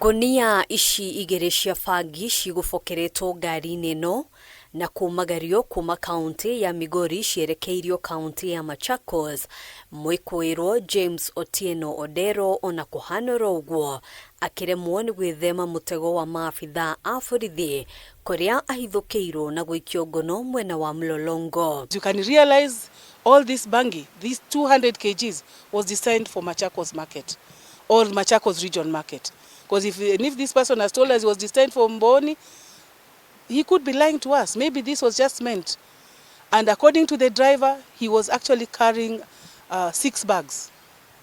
Ngunia ici igiri cia Bangi cigubokeretwo ngari-inĩ ĩno na kumagario kuma kaunti ya Migori cierekeirio kaunti ya Machakos. Mwikuirwo James Otieno ODERO ona kuhanora uguo akiremwo ni gwithema mutego wa maabithaa a borithi kuria ahithukirwo na guikio ngono mwena wa MLOLONGO. You can realize all this Bangi, these 200 kgs was designed for Machakos market or Machakos region market. Because if this person has told us it was destined for Mboni, he could be lying to us. Maybe this was just meant. And according to the driver, he was actually carrying 6 bags.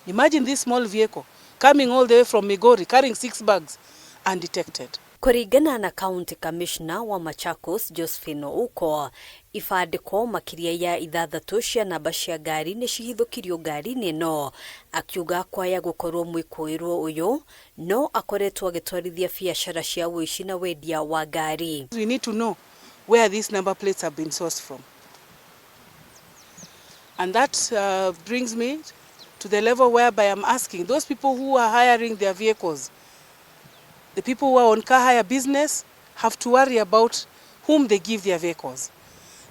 Imagine this small vehicle coming all the way from Migori, carrying 6 bags, undetected. Kuringana na County Commissioner wa Machakos Josephine Uko, ifandiko makiria ya 6 cia namba cia ngari ni cihithukirio ngari-inĩ ĩno, akiuga kwaya gukorwo mwikuirwo uyu no akoretwo agitwarithia biacara cia wici na wendia wa ngari. We need to know where these number plates have been sourced from. And that brings me to the level whereby I'm asking those people who are hiring their vehicles, the people who are on car hire business have to worry about whom they give their vehicles.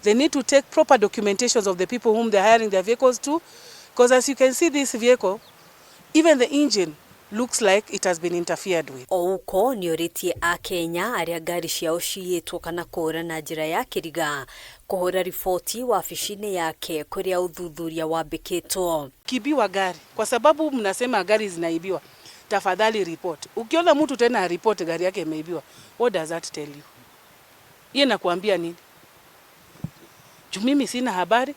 They need to take proper documentations of the people whom they're hiring their vehicles to, because as you can see this vehicle, even the engine looks like it has been interfered with. Ouko ni oritie a Kenya aria ngari ciao ciitwo kana kũra na njĩra ya kĩriga kuhura ripoti wabici-inĩ yake kuria uthuthuria wambĩkĩtwo. Kibiwa gari, kwa sababu mnasema gari zinaibiwa, tafadhali report. Ukiona mtu tena report gari yake imeibiwa, what does that tell you? Yeye nakuambia nini? Mimi sina habari,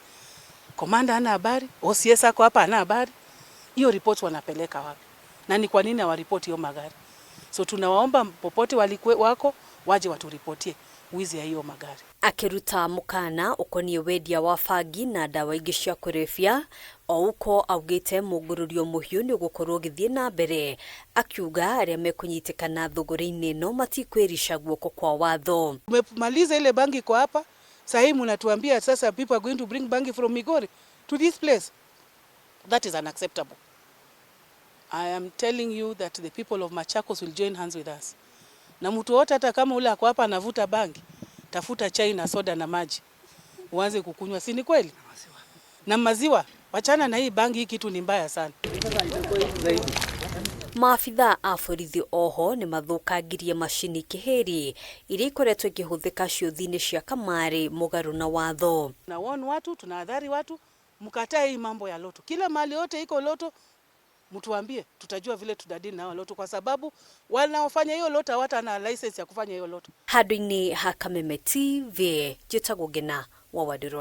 komanda hana habari, OCS ako hapa hana habari. Hiyo report wanapeleka wapi? Na ni kwa nini hawaripoti hiyo magari? So tunawaomba popote wako waje waturipotie wizi ya hiyo magari. Akiruta mukana ukonie wendia wa Bangi na dawa ingĩ cia kũrebia, Ouko augite mugururio muhiu ni gukorwo githie na mbere, akiuga aria mekunyitikana thogori-inĩ ĩno matikwirisha guoko kwa watho. Tumemaliza ile Bangi kwa hapa, sasa mnatuambia sasa people are going to bring Bangi from Migori to this place. That is unacceptable. I am telling you that the people of Machakos will join hands with us. Na mtu wote hata kama ule ako hapa anavuta bangi, tafuta chai na soda na maji uanze kukunywa, si ni kweli? Na maziwa, wachana na hii bangi, hii kitu ni mbaya sana. Maabithaa a borithi oho ni mathukangirie macini kiheri iria ikoretwo ikihuthika ciuthi-inĩ cia kamari mugaru na watho. Na watu tunahadhari watu mkatae hii mambo ya loto. Kila mali yote iko loto, mtuambie, tutajua vile tutadili na loto, kwa sababu wanaofanya hiyo loto hawata na license ya kufanya hiyo loto. Handũ-inĩ ha Kameme TV, njĩtagwo Ngina wa Wadiro.